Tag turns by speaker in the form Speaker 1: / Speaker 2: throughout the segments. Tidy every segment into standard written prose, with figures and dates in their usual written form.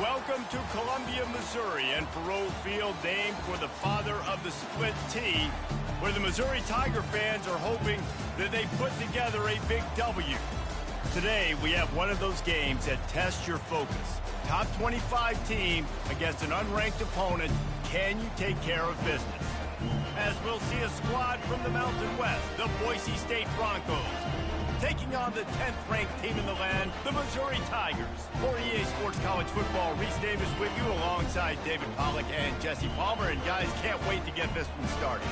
Speaker 1: Welcome to Columbia, Missouri, and Faroe Field, named for the father of the split T, where the Missouri Tiger fans are hoping that they put together a big W. Today, we have one of those games that tests your focus. Top 25 team against an unranked opponent. Can you take care of business? As we'll see a squad from the Mountain West, the Boise State Broncos, taking on the 10th-ranked team in the land, the Missouri Tigers. For EA Sports College Football, Reese Davis with you alongside David Pollack and Jesse Palmer. And guys, can't wait to get this one started.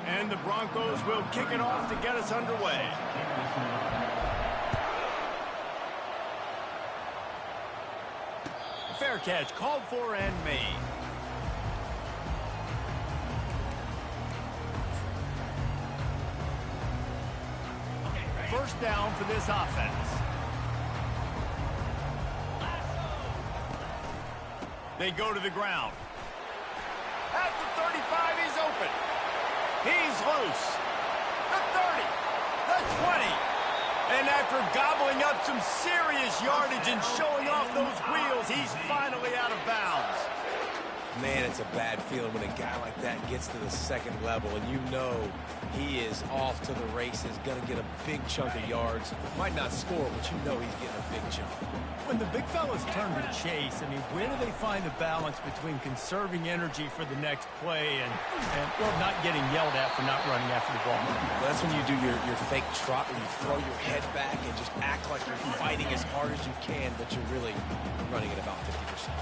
Speaker 1: And the Broncos will kick it off to get us underway. Fair catch called for and made. First down for this offense. They go to the ground. At the 35, he's open. He's loose. The 30, the 20. And after gobbling up some serious yardage and showing off those wheels, he's finally out of bounds.
Speaker 2: Man, it's a bad feeling when a guy like that gets to the second level and you know he is off to the races, going to get a big chunk of yards. Might not score, but you know he's getting a big chunk.
Speaker 1: When the big fellas turn to chase, I mean, where do they find the balance between conserving energy for the next play and well, not getting yelled at for not running after the ball?
Speaker 2: Well, that's when you do your fake trot where you throw your head back and just act like you're fighting as hard as you can, but you're really running at about 50%.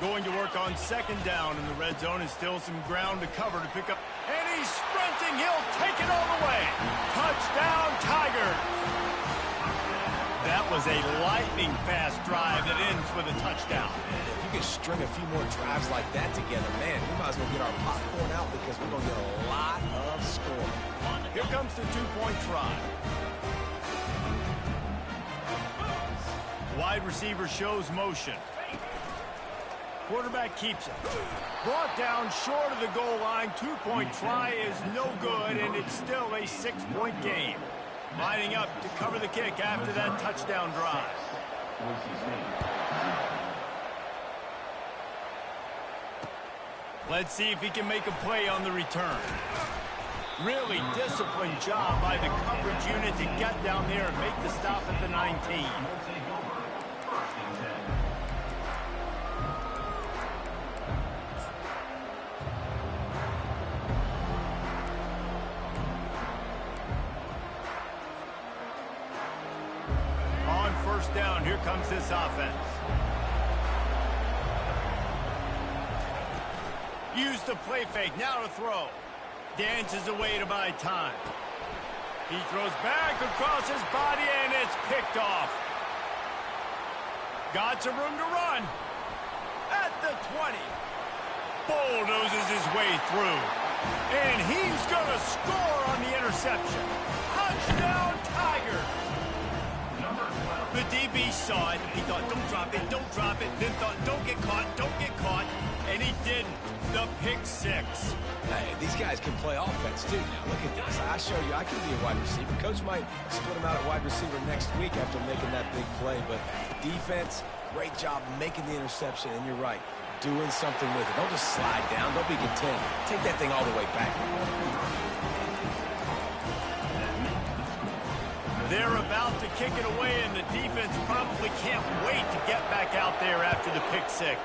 Speaker 1: Going to work on second down in the red zone is still some ground to cover to pick up. And he's sprinting. He'll take it all the way. Touchdown, Tigers. That was a lightning-fast drive that ends with a touchdown.
Speaker 2: If you can string a few more drives like that together, man, we might as well get our popcorn out because we're going to get a lot of scoring.
Speaker 1: Here comes the two-point try. Wide receiver shows motion. Quarterback keeps it. Brought down short of the goal line. Two-point try is no good, and it's still a 6-point game. Lining up to cover the kick after that touchdown drive. Let's see if he can make a play on the return. Really disciplined job by the coverage unit to get down there and make the stop at the 19. First down, here comes this offense. Use the play fake, now to throw. Dances away to buy time. He throws back across his body and it's picked off. Got some room to run. At the 20. Bulldozes his way through. And he's gonna score on the interception. Touchdown, Tigers. The DB saw it. He thought, don't drop it, don't drop it. Then thought, don't get caught, don't get caught. And he didn't. The pick six.
Speaker 2: Hey, these guys can play offense, too. Now, look at this. I show you I can be a wide receiver. Coach might split him out at wide receiver next week after making that big play. But defense, great job making the interception. And you're right, doing something with it. Don't just slide down. Don't be content. Take that thing all the way back.
Speaker 1: They're about to kick it away, and the defense probably can't wait to get back out there after the pick six.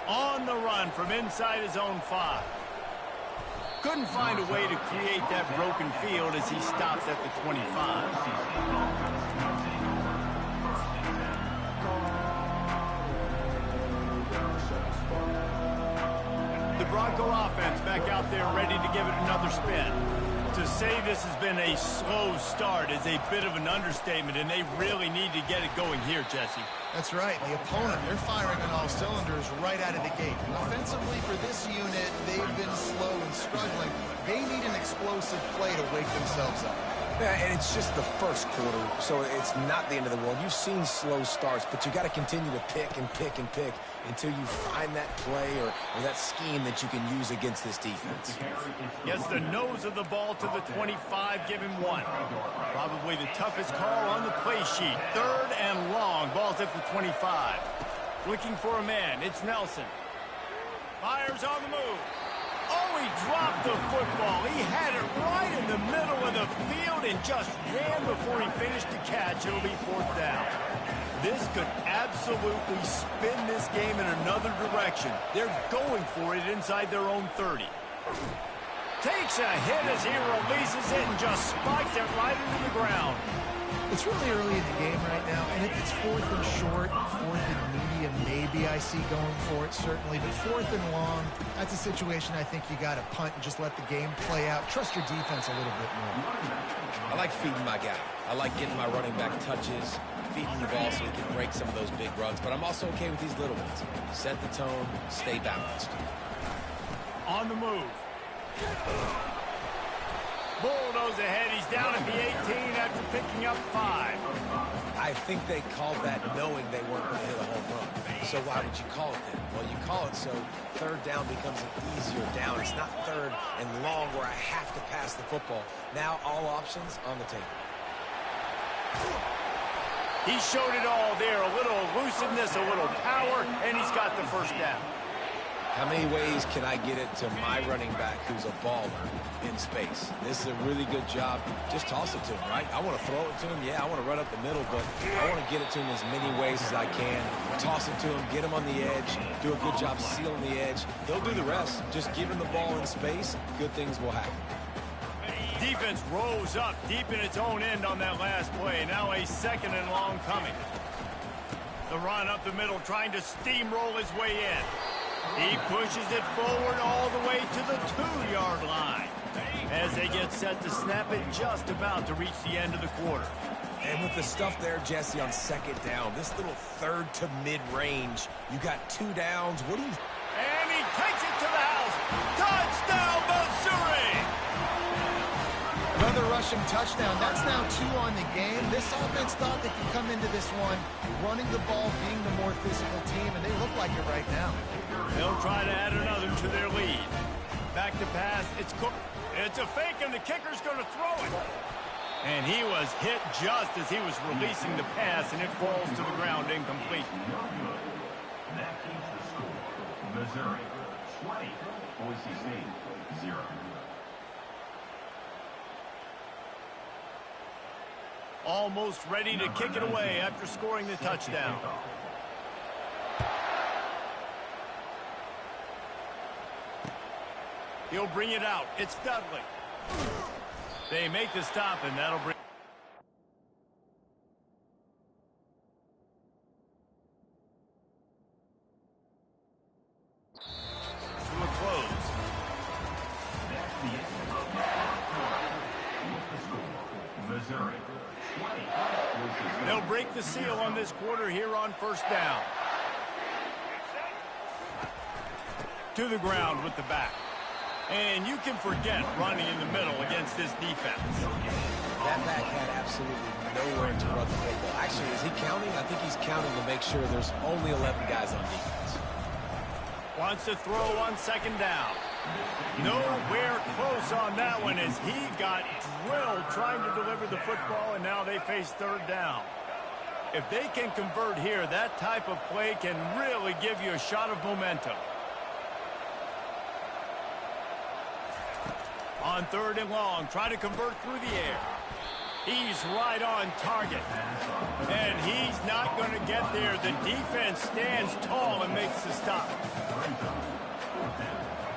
Speaker 1: On the run from inside his own 5. Couldn't find a way to create that broken field as he stopped at the 25. The Bronco offense back out there ready to give it another spin. To say this has been a slow start is a bit of an understatement, and they really need to get it going here, Jesse.
Speaker 3: That's right. The opponent, they're firing on all cylinders right out of the gate. Offensively, for this unit, they've been slow and struggling. They need an explosive play to wake themselves up.
Speaker 2: Yeah, and it's just the first quarter, so it's not the end of the world. You've seen slow starts, but you got to continue to pick and pick and pick until you find that play or that scheme that you can use against this defense.
Speaker 1: Gets the nose of the ball to the 25, give him 1. Probably the toughest call on the play sheet. 3rd and long, ball's at the 25. Looking for a man, it's Nelson. Fires on the move. Oh, he dropped the football. He had it right in the middle of the field and just ran before he finished the catch. It'll be 4th down. This could absolutely spin this game in another direction. They're going for it inside their own 30. Takes a hit as he releases it and just spikes it right into the ground.
Speaker 3: It's really early in the game right now, and if it's 4th and short, 4th and medium, maybe I see going for it, certainly. But 4th and long, that's a situation I think you got to punt and just let the game play out. Trust your defense a little bit more.
Speaker 2: I like feeding my guy. I like getting my running back touches, feeding the ball so he can break some of those big runs. But I'm also okay with these little ones. Set the tone, stay balanced.
Speaker 1: On the move. Bulldoze ahead. He's down at the 18 after picking up 5.
Speaker 2: I think they called that knowing they weren't going to hit a home run. So why would you call it then? Well, you call it so 3rd down becomes an easier down. It's not 3rd and long where I have to pass the football. Now all options on the table.
Speaker 1: He showed it all there. A little elusiveness, a little power, and he's got the 1st down.
Speaker 2: How many ways can I get it to my running back who's a baller in space? This is a really good job. Just toss it to him, right? I want to throw it to him. Yeah, I want to run up the middle, but I want to get it to him as many ways as I can. Toss it to him, get him on the edge, do a good job sealing the edge. They'll do the rest. Just give him the ball in space, good things will happen.
Speaker 1: Defense rose up deep in its own end on that last play. Now a 2nd and long coming. The run up the middle, trying to steamroll his way in. He pushes it forward all the way to the 2-yard line as they get set to snap it just about to reach the end of the quarter.
Speaker 2: And with the stuff there, Jesse, on 2nd down, this little 3rd to mid-range, you got 2 downs. What do you...
Speaker 1: And he takes it to the house. Touchdown, Missouri!
Speaker 3: Another rushing touchdown. That's now 2 on the game. This offense thought they could come into this one running the ball, being the more physical team, and they look like it right now.
Speaker 1: They'll try to add another to their lead. Back to pass. It's Cook. It's a fake, and the kicker's going to throw it. And he was hit just as he was releasing the pass, and it falls to the ground incomplete.
Speaker 4: That keeps the score. Missouri 20, Boise State 0.
Speaker 1: Almost ready to kick it away after scoring the touchdown. He'll bring it out. It's Dudley. They make the stop, and that'll bring... to a close.
Speaker 4: That's the end of the score. Missouri 20, Boise State.
Speaker 1: They'll break the seal on this quarter here on 1st down. To the ground with the back. And you can forget running in the middle against this defense.
Speaker 2: That back had absolutely nowhere to run the football. Actually, is he counting? I think he's counting to make sure there's only 11 guys on defense.
Speaker 1: Wants to throw on 2nd down. Nowhere close on that one as he got drilled trying to deliver the football, and now they face 3rd down. If they can convert here, that type of play can really give you a shot of momentum. On 3rd and long, try to convert through the air. He's right on target. And he's not going to get there. The defense stands tall and makes the stop.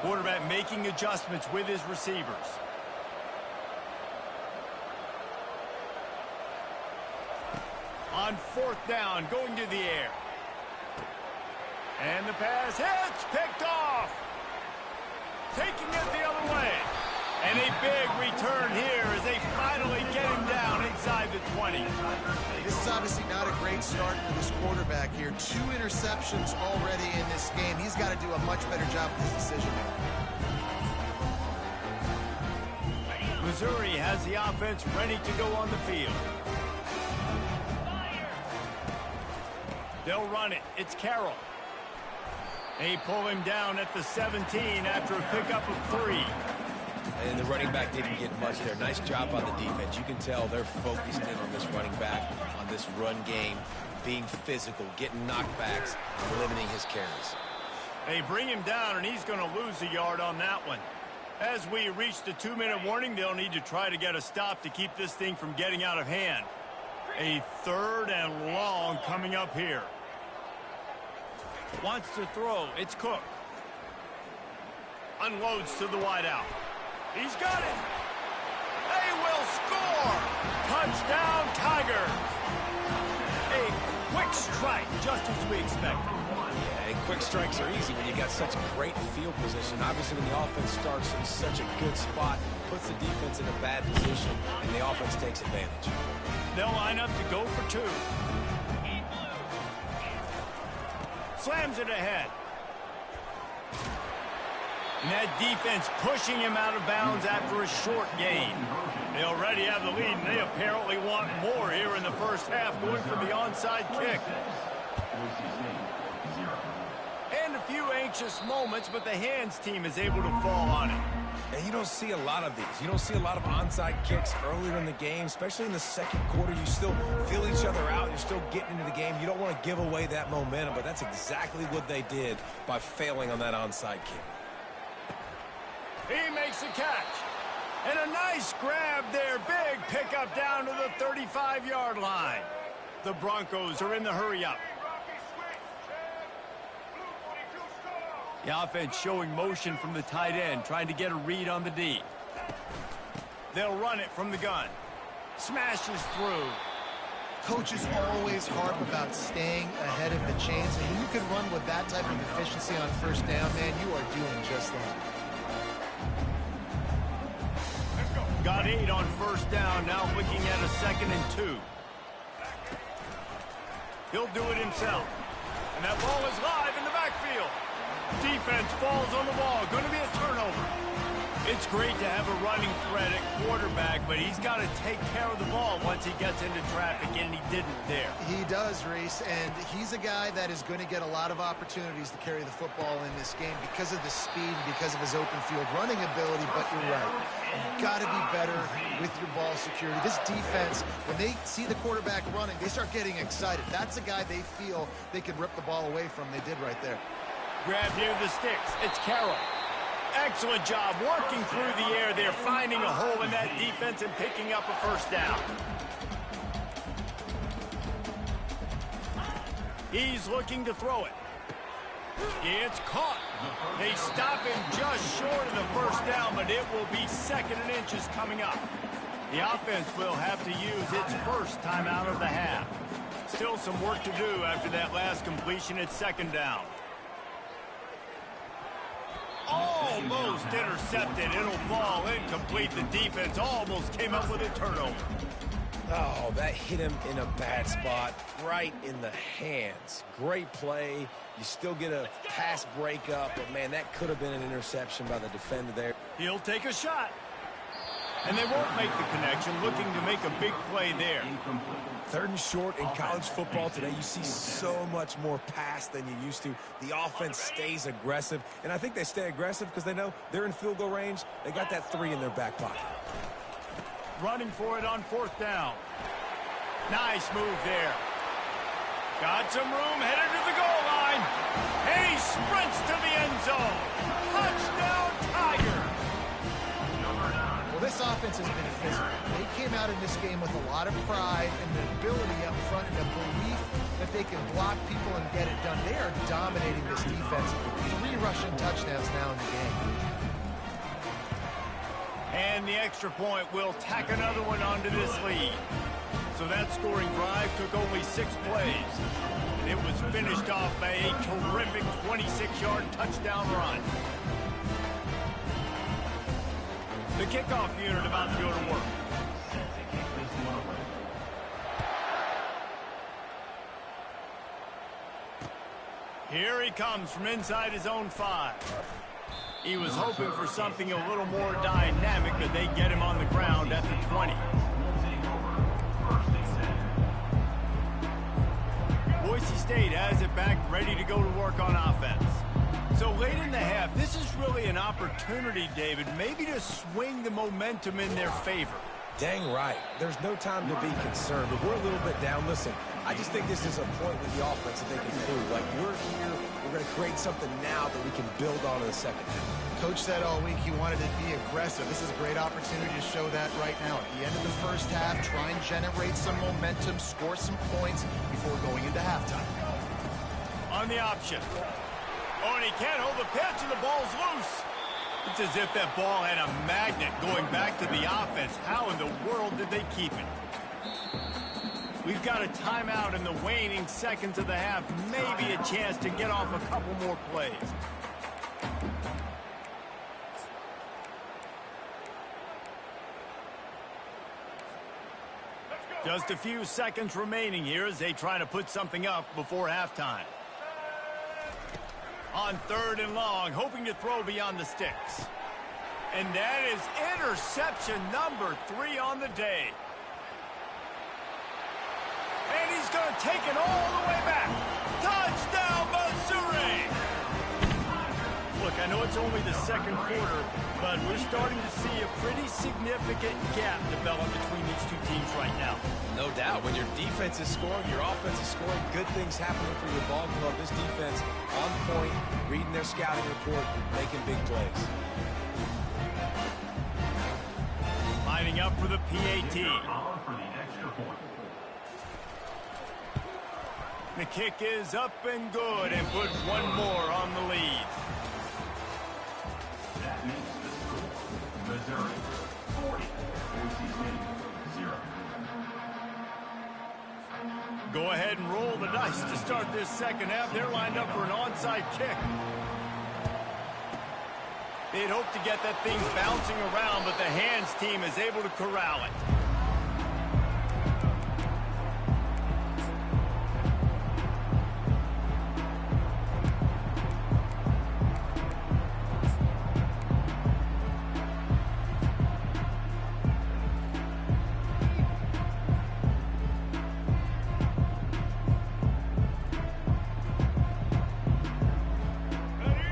Speaker 1: Quarterback making adjustments with his receivers. On 4th down, going to the air. And the pass hits, picked off. Taking it the other way. And a big return here as they finally get him down inside the 20.
Speaker 3: This is obviously not a great start for this quarterback here. 2 interceptions already in this game. He's got to do a much better job with his decision making.
Speaker 1: Missouri has the offense ready to go on the field. They'll run it. It's Carroll. They pull him down at the 17 after a pickup of 3.
Speaker 2: And the running back didn't get much there. Nice job on the defense. You can tell they're focused in on this running back, on this run game, being physical, getting knockbacks, and limiting his carries.
Speaker 1: They bring him down, and he's going to lose a yard on that one. As we reach the 2-minute warning, they'll need to try to get a stop to keep this thing from getting out of hand. A 3rd and long coming up here. Wants to throw. It's Cook. Unloads to the wideout. He's got it. They will score. Touchdown, Tigers. A quick strike, just as we expected.
Speaker 2: Yeah, and quick strikes are easy when you got such great field position. Obviously, when the offense starts in such a good spot, puts the defense in a bad position, and the offense takes advantage.
Speaker 1: They'll line up to go for 2. Slams it ahead. And that defense pushing him out of bounds after a short gain. They already have the lead, and they apparently want more here in the first half, going for the onside kick. And a few anxious moments, but the hands team is able to fall on it.
Speaker 2: And you don't see a lot of these. You don't see a lot of onside kicks earlier in the game, especially in the second quarter. You still feel each other out. You're still getting into the game. You don't want to give away that momentum, but that's exactly what they did by failing on that onside kick.
Speaker 1: He makes the catch. And a nice grab there. Big pickup down to the 35-yard line. The Broncos are in the hurry-up. The offense showing motion from the tight end, trying to get a read on the D. They'll run it from the gun. Smashes through.
Speaker 3: Coaches always harp about staying ahead of the chains, and when you can run with that type of efficiency on first down, man, you are doing just that.
Speaker 1: Got 8 on first down, now looking at a 2nd and 2. He'll do it himself. And that ball is live in the backfield. Defense falls on the ball. Going to be a turnover. It's great to have a running threat at quarterback, but he's got to take care of the ball once he gets into traffic, and he didn't there.
Speaker 3: He does, Reese, and he's a guy that is going to get a lot of opportunities to carry the football in this game because of the speed, because of his open field running ability, but you're right. You've got to be better with your ball security. This defense, when they see the quarterback running, they start getting excited. That's a guy they feel they can rip the ball away from. They did right there.
Speaker 1: Grab near the sticks. It's Carroll. Excellent job working through the air there, finding a hole in that defense and picking up a first down. He's looking to throw it. It's caught. They stop him just short of the first down, but it will be 2nd and inches coming up. The offense will have to use its first timeout of the half. Still some work to do after that last completion at 2nd down. Almost intercepted. It'll fall incomplete. The defense almost came up with a turnover.
Speaker 2: Oh, that hit him in a bad spot, right in the hands. Great play. You still get a pass breakup, but, man, that could have been an interception by the defender there.
Speaker 1: He'll take a shot. And they won't make the connection, looking to make a big play there.
Speaker 2: 3rd and short in college football today. You see so much more pass than you used to. The offense stays aggressive, and I think they stay aggressive because they know they're in field goal range. They got that 3 in their back pocket.
Speaker 1: Running for it on 4th down. Nice move there. Got some room, headed to the goal line. And he sprints to the end zone. Touchdown, Tigers.
Speaker 3: Well, this offense has been physical. They came out in this game with a lot of pride and the ability up front and the belief that they can block people and get it done. They are dominating this defense. 3 rushing touchdowns now in the game.
Speaker 1: And the extra point will tack another one onto this lead. So that scoring drive took only 6 plays. And it was finished off by a terrific 26-yard touchdown run. The kickoff unit about to go to work. Here he comes from inside his own 5. He was hoping for something a little more dynamic, but they get him on the ground at the 20. Boise State has it back, ready to go to work on offense. So late in the half, this is really an opportunity, David, maybe to swing the momentum in their favor.
Speaker 2: Dang right. There's no time to be concerned. If we're a little bit down, listen, I just think this is a point with the offense that they can prove. Like, we're here, we're going to create something now that we can build on in the second half.
Speaker 3: Coach said all week he wanted to be aggressive. This is a great opportunity to show that right now. At the end of the first half, try and generate some momentum, score some points before going into halftime.
Speaker 1: On the option. Oh, and he can't hold the pitch, and the ball's loose. It's as if that ball had a magnet going back to the offense. How in the world did they keep it? We've got a timeout in the waning seconds of the half. Maybe a chance to get off a couple more plays. Just a few seconds remaining here as they try to put something up before halftime. On 3rd and long, hoping to throw beyond the sticks. And that is interception number 3 on the day. And he's going to take it all the way back. Touchdown, Missouri! Look, I know it's only the second quarter, but we're starting to see a pretty significant gap develop between these two teams right now.
Speaker 2: No doubt. When your defense is scoring, your offense is scoring, good things happening for your ball club. This defense on point, reading their scouting report, making big plays.
Speaker 1: Lining up for the PAT.
Speaker 4: For the extra point.
Speaker 1: The kick is up and good and puts one more on the lead.
Speaker 4: That makes the score Missouri 40, Boise State 0.
Speaker 1: Go ahead and roll the dice to start this second half. They're lined up for an onside kick. They'd hope to get that thing bouncing around, but the hands team is able to corral it.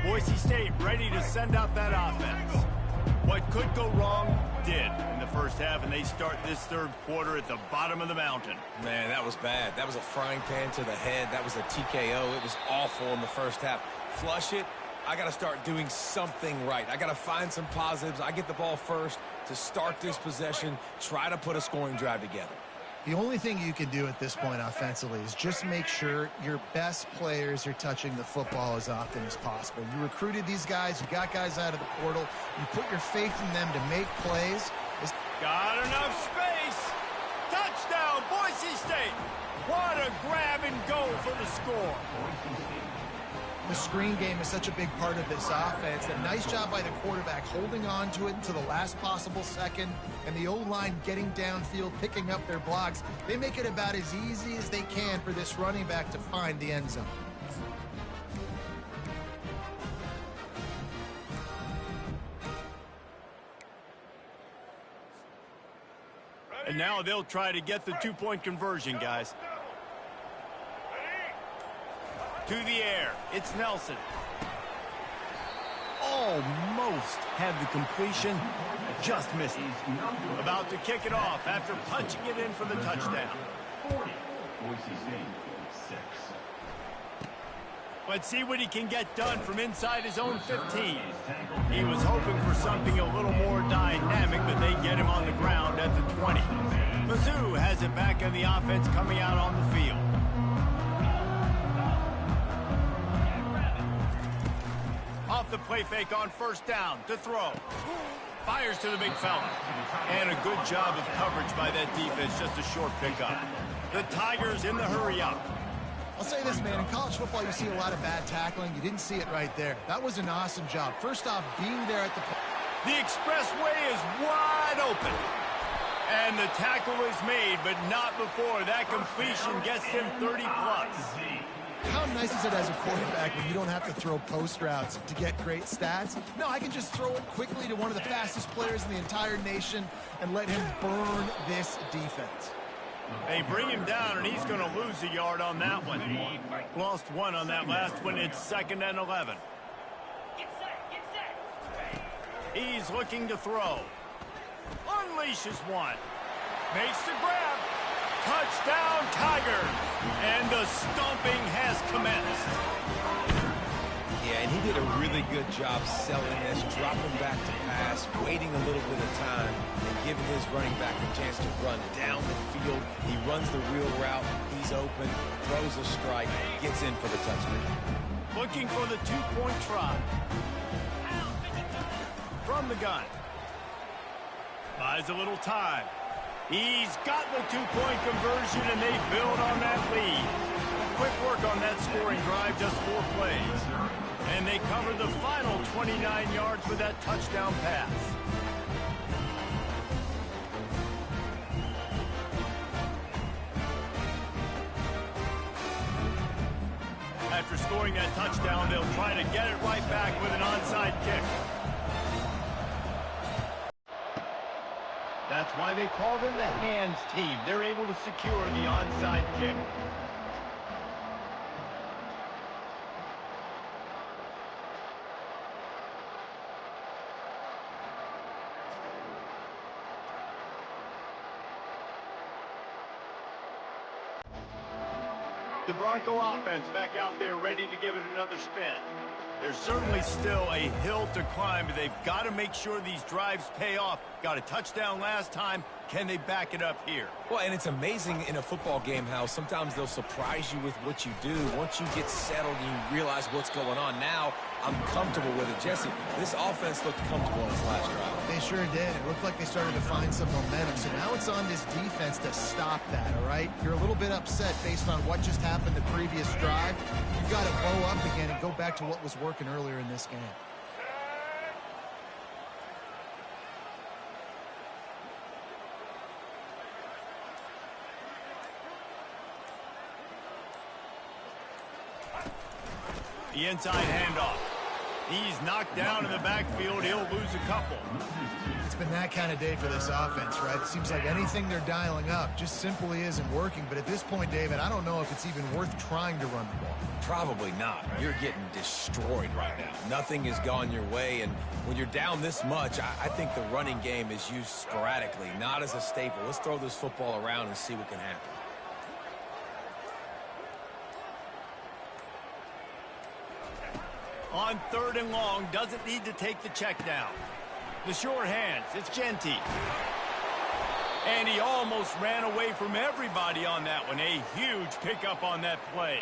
Speaker 1: Boise State ready to send out that offense. What could go wrong did in the first half, and they start this third quarter at the bottom of the mountain.
Speaker 2: Man, that was bad. That was a frying pan to the head. That was a TKO. It was awful in the first half. Flush it. I got to start doing something right. I got to find some positives. I get the ball first to start this possession, try to put a scoring drive together.
Speaker 3: The only thing you can do at this point offensively is just make sure your best players are touching the football as often as possible. You recruited these guys. You got guys out of the portal. You put your faith in them to make plays.
Speaker 1: Got enough space. Touchdown, Boise State. What a grab and go for the score.
Speaker 3: The screen game is such a big part of this offense. A nice job by the quarterback holding on to it until the last possible second, and the O-line getting downfield, picking up their blocks. They make it about as easy as they can for this running back to find the end zone.
Speaker 1: And now they'll try to get the two-point conversion, guys. To the air, it's Nelson. Almost had the completion, just missed it. About to kick it off after punching it in for the touchdown.
Speaker 4: 40, Boise State 6.
Speaker 1: Let's see what he can get done from inside his own 15. He was hoping for something a little more dynamic, but they get him on the ground at the 20. Mizzou has it back in the offense coming out on the field. Off the play fake on first down to throw. Fires to the big fella. And a good job of coverage by that defense, just a short pickup. The Tigers in the hurry up.
Speaker 3: I'll say this, man, in college football you see a lot of bad tackling. You didn't see it right there. That was an awesome job. First off, being there at the...
Speaker 1: The expressway is wide open. And the tackle is made, but not before that completion gets him 30 plus.
Speaker 3: How nice is it as a quarterback when you don't have to throw post routes to get great stats? No, I can just throw it quickly to one of the fastest players in the entire nation and let him burn this defense.
Speaker 1: They bring him down, and he's going to lose a yard on that one. Lost one on that last one. It's 2nd and 11. He's looking to throw. Unleashes one. Makes the grab. Touchdown, Tigers. And the stomping has commenced.
Speaker 2: Yeah, and he did a really good job selling this, dropping back to pass, waiting a little bit of time, and giving his running back a chance to run down the field. He runs the real route. He's open, throws a strike, gets in for the touchdown.
Speaker 1: Looking for the two-point try. From the gun. Buys a little time. He's got the two-point conversion, and they build on that lead. Quick work on that scoring drive, just 4 plays. And they cover the final 29 yards with that touchdown pass. After scoring that touchdown, they'll try to get it right back with an onside kick. That's why they call them the hands team. They're able to secure the onside kick. The Bronco offense back out there ready to give it another spin. There's certainly still a hill to climb, but they've got to make sure these drives pay off. Got a touchdown last time. Can they back it up here?
Speaker 2: Well, and it's amazing in a football game how sometimes they'll surprise you with what you do. Once you get settled and you realize what's going on, now I'm comfortable with it. Jesse, this offense looked comfortable in this last drive.
Speaker 3: They sure did. It looked like they started to find some momentum. So now it's on this defense to stop that, all right? You're a little bit upset based on what just happened the previous drive. You've got to bow up again and go back to what was working earlier in this game.
Speaker 1: The inside handoff. He's knocked down in the backfield. He'll lose a couple.
Speaker 3: It's been that kind of day for this offense, right? It seems like anything they're dialing up just simply isn't working. But at this point, David, I don't know if it's even worth trying to run the ball.
Speaker 2: Probably not. You're getting destroyed right now. Nothing has gone your way, and when you're down this much, I think the running game is used sporadically, not as a staple. Let's throw this football around and see what can happen.
Speaker 1: On 3rd and long, doesn't need to take the check down. The short hands, it's Ncaa. And he almost ran away from everybody on that one. A huge pickup on that play.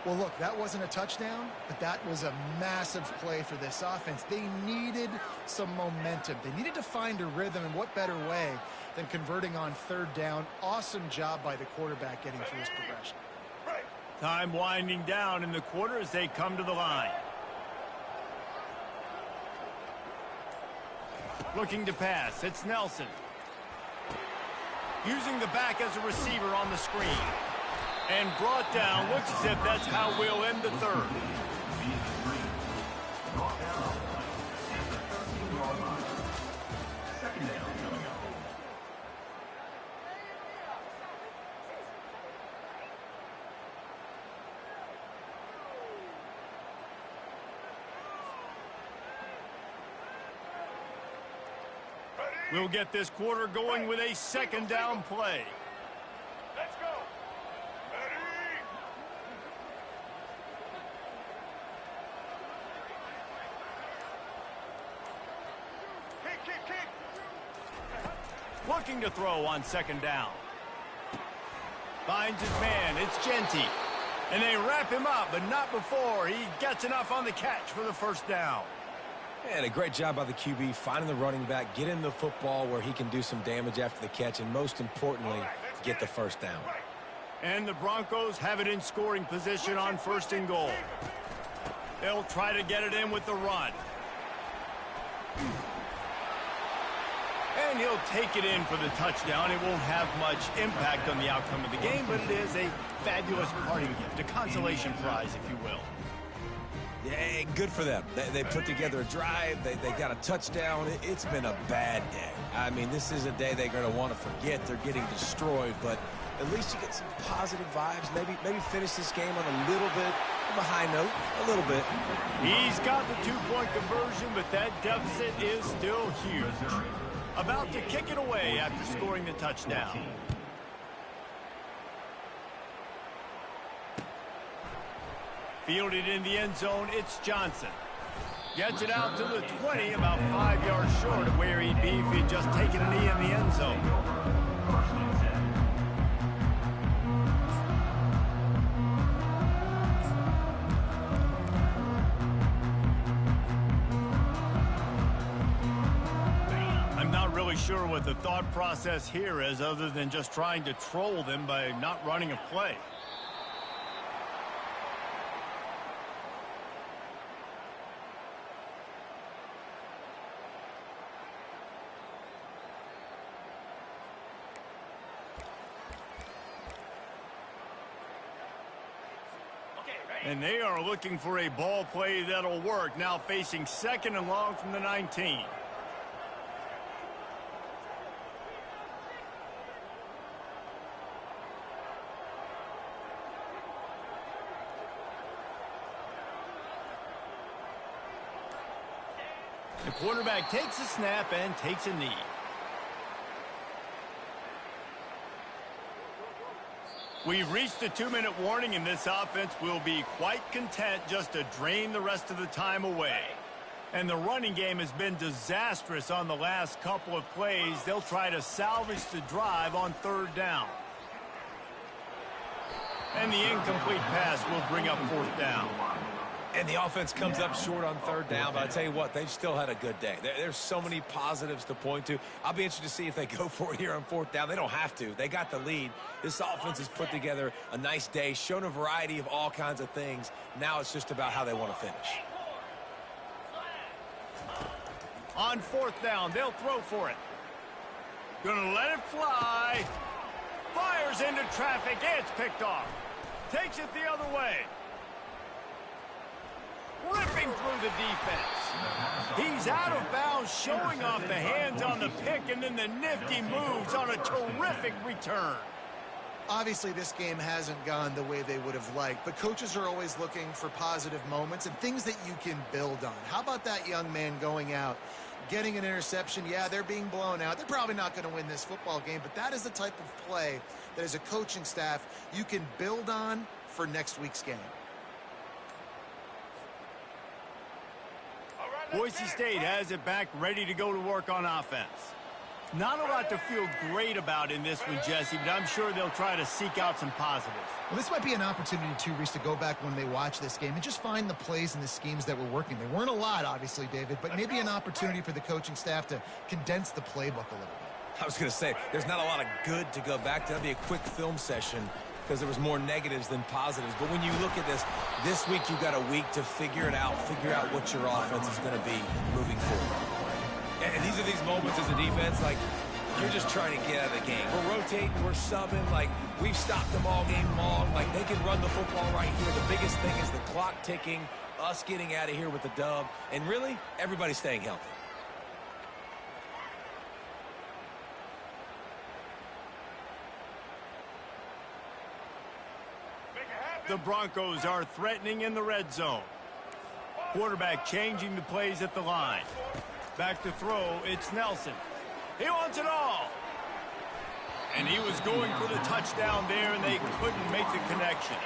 Speaker 3: Well, look, that wasn't a touchdown, but that was a massive play for this offense. They needed some momentum. They needed to find a rhythm, and what better way than converting on 3rd down. Awesome job by the quarterback getting through his progression.
Speaker 1: Time winding down in the quarter as they come to the line. Looking to pass, it's Nelson. Using the back as a receiver on the screen. And brought down, looks as if that's how we'll end the 3rd. We'll get this quarter going with a 2nd down play. Let's go. Ready? Kick. Looking to throw on 2nd down. Finds his man. It's Ncaa. And they wrap him up, but not before he gets enough on the catch for the 1st down.
Speaker 2: And a great job by the QB, finding the running back, getting the football where he can do some damage after the catch, and most importantly, get the 1st down.
Speaker 1: And the Broncos have it in scoring position on 1st and goal. They'll try to get it in with the run. And he'll take it in for the touchdown. It won't have much impact on the outcome of the game, but it is a fabulous parting gift, a consolation prize, if you will.
Speaker 2: Yeah, good for them. They put together a drive. They got a touchdown. It's been a bad day. I mean, this is a day they're going to want to forget. They're getting destroyed, but at least you get some positive vibes. Maybe finish this game on a little bit of a high note, a little bit.
Speaker 1: He's got the two-point conversion, but that deficit is still huge. About to kick it away after scoring the touchdown. Fielded in the end zone, it's Johnson. Gets it out to the 20, about 5 yards short of where he'd be if he'd just taken a knee in the end zone. I'm not really sure what the thought process here is other than just trying to troll them by not running a play. And they are looking for a ball play that'll work. Now facing 2nd and long from the 19. The quarterback takes a snap and takes a knee. We've reached the 2-minute warning, and this offense will be quite content just to drain the rest of the time away. And the running game has been disastrous on the last couple of plays. They'll try to salvage the drive on 3rd down. And the incomplete pass will bring up 4th down.
Speaker 2: And the offense comes up short on 3rd down, but I tell you what, they've still had a good day. There's so many positives to point to. I'll be interested to see if they go for it here on 4th down. They don't have to. They got the lead. This offense has put together a nice day, shown a variety of all kinds of things. Now it's just about how they want to finish.
Speaker 1: On 4th down, they'll throw for it. Gonna let it fly. Fires into traffic. It's picked off. Takes it the other way. Ripping through the defense. He's out of bounds, showing off the hands on the pick, and then the nifty moves on a terrific return.
Speaker 3: Obviously, this game hasn't gone the way they would have liked, but coaches are always looking for positive moments and things that you can build on. How about that young man going out, getting an interception? Yeah, they're being blown out. They're probably not going to win this football game, but that is the type of play that as a coaching staff you can build on for next week's game.
Speaker 1: Boise State has it back, ready to go to work on offense. Not a lot to feel great about in this one, Jesse, but I'm sure they'll try to seek out some positives.
Speaker 3: Well, this might be an opportunity, too, Reese, to go back when they watch this game and just find the plays and the schemes that were working. There weren't a lot, obviously, David, but maybe an opportunity for the coaching staff to condense the playbook a little bit.
Speaker 2: I was going to say, there's not a lot of good to go back to. That'd be a quick film session because there was more negatives than positives. But when you look at this week you've got a week to figure it out, figure out what your offense is going to be moving forward. And these are these moments as a defense, like, you're just trying to get out of the game. We're rotating, we're subbing, like, we've stopped them all game long. Like, they can run the football right here. The biggest thing is the clock ticking, us getting out of here with the dub, and really, everybody staying healthy.
Speaker 1: The Broncos are threatening in the red zone. Quarterback changing the plays at the line. Back to throw, it's Nelson. He wants it all. And he was going for the touchdown there, and they couldn't make the connection.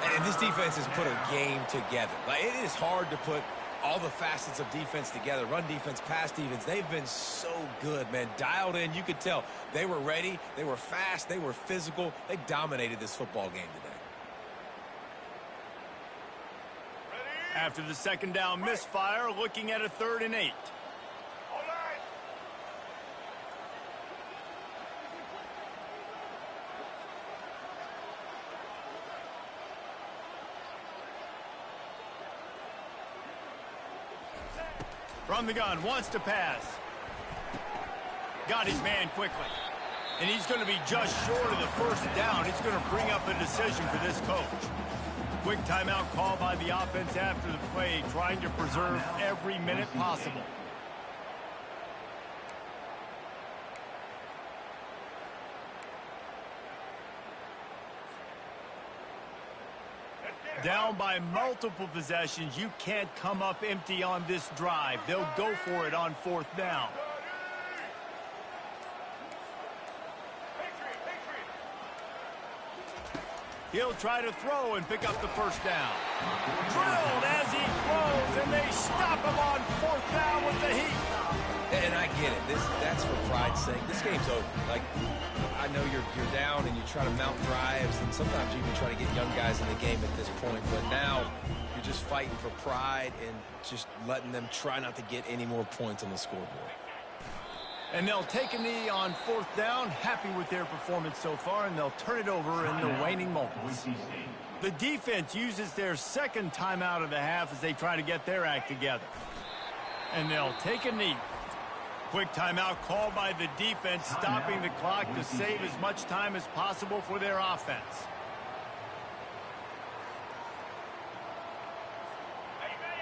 Speaker 2: And this defense has put a game together. Like, it is hard to put all the facets of defense together. Run defense, pass defense. They've been so good, man. Dialed in. You could tell they were ready. They were fast. They were physical. They dominated this football game today.
Speaker 1: After the second down misfire, looking at a 3rd and 8. From the gun, wants to pass. Got his man quickly. And he's going to be just short of the first down. It's going to bring up a decision for this coach. Quick timeout call by the offense after the play, trying to preserve every minute possible. Down by multiple possessions, you can't come up empty on this drive. They'll go for it on fourth down. He'll try to throw and pick up the first down. Drilled as he throws, and they stop him on fourth down with the heat.
Speaker 2: And I get it. That's for pride's sake. This game's over. Like, I know you're down and you try to mount drives, and sometimes you even try to get young guys in the game at this point. But now you're just fighting for pride and just letting them try not to get any more points on the scoreboard.
Speaker 1: And they'll take a knee on fourth down, happy with their performance so far, and they'll turn it over in the waning moments. The defense uses their second timeout of the half as they try to get their act together. And they'll take a knee. Quick timeout called by the defense, stopping the clock to save as much time as possible for their offense.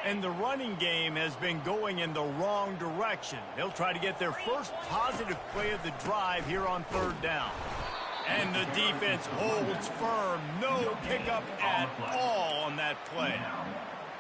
Speaker 1: And the running game has been going in the wrong direction. They'll try to get their first positive play of the drive here on third down. And the defense holds firm. No pickup at all on that play.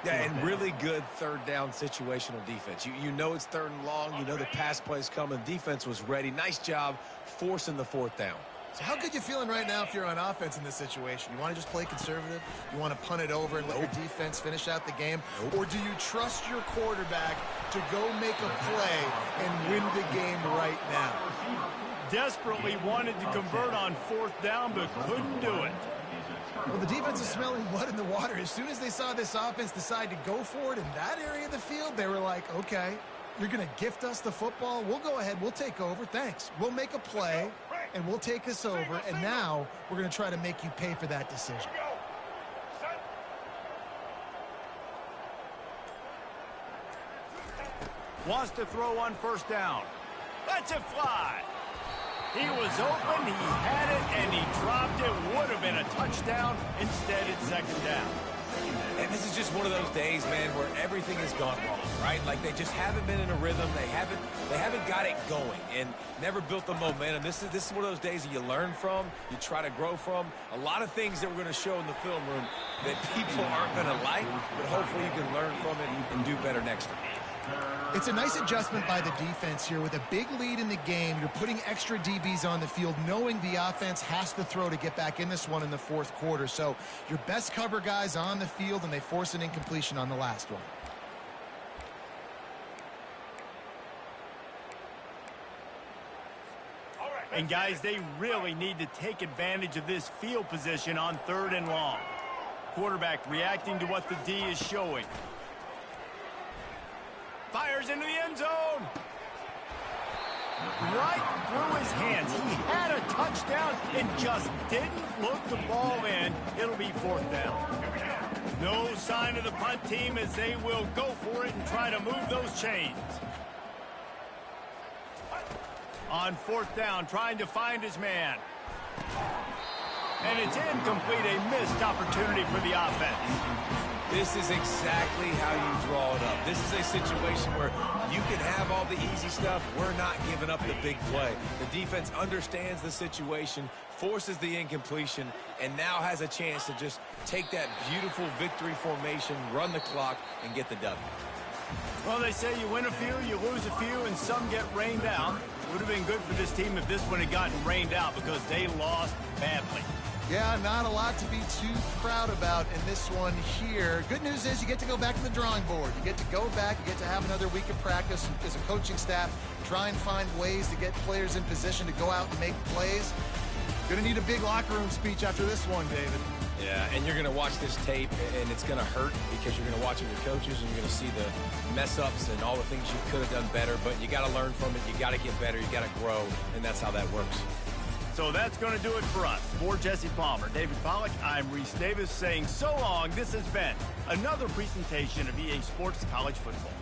Speaker 2: Yeah, and really good third down situational defense. You know it's third and long. You know the pass play's coming. Defense was ready. Nice job forcing the fourth down.
Speaker 3: So how good you feeling right now if you're on offense in this situation? You want to just play conservative? You want to punt it over and let your defense finish out the game? Or do you trust your quarterback to go make a play and win the game right now?
Speaker 1: Desperately wanted to convert on fourth down, but couldn't do it.
Speaker 3: Well, the defense is smelling blood in the water. As soon as they saw this offense decide to go for it in that area of the field, they were like, okay, you're going to gift us the football. We'll go ahead. We'll take over. Thanks. We'll make a play, and we'll take us over. And now we're going to try to make you pay for that decision.
Speaker 1: Wants to throw on first down. Lets it fly. He was open, he had it, and he dropped it. Would have been a touchdown. Instead, it's second down.
Speaker 2: And this is just one of those days, man, where everything has gone wrong, right? Like they just haven't been in a rhythm. They haven't got it going and never built the momentum. This is one of those days that you learn from, you try to grow from. A lot of things that we're going to show in the film room that people aren't going to like, but hopefully you can learn from it and do better next time.
Speaker 3: It's a nice adjustment by the defense here. With a big lead in the game, you're putting extra DBs on the field, knowing the offense has to throw to get back in this one in the fourth quarter. So your best cover guys on the field, and they force an incompletion on the last one.
Speaker 1: And guys, they really need to take advantage of this field position on third and long. Quarterback reacting to what the D is showing. Fires into the end zone. Right through his hands. He had a touchdown and just didn't look the ball in. It'll be fourth down. No sign of the punt team as they will go for it and try to move those chains. On fourth down, trying to find his man. And it's incomplete, a missed opportunity for the offense.
Speaker 2: This is exactly how you draw it up. This is a situation where you can have all the easy stuff. We're not giving up the big play. The defense understands the situation, forces the incompletion, and now has a chance to just take that beautiful victory formation, run the clock, and get the W.
Speaker 1: Well, they say you win a few, you lose a few, and some get rained out. Would have been good for this team if this one had gotten rained out because they lost badly.
Speaker 3: Yeah, not a lot to be too proud about in this one here. Good news is you get to go back to the drawing board. You get to go back, you get to have another week of practice as a coaching staff, try and find ways to get players in position to go out and make plays. Going to need a big locker room speech after this one, David.
Speaker 2: Yeah, and you're going to watch this tape, and it's going to hurt because you're going to watch it with coaches, and you're going to see the mess-ups and all the things you could have done better, but you got to learn from it. You got to get better. You got to grow, and that's how that works.
Speaker 1: So that's going to do it for us. For Jesse Palmer, David Pollack, I'm Reese Davis saying so long. This has been another presentation of EA Sports College Football.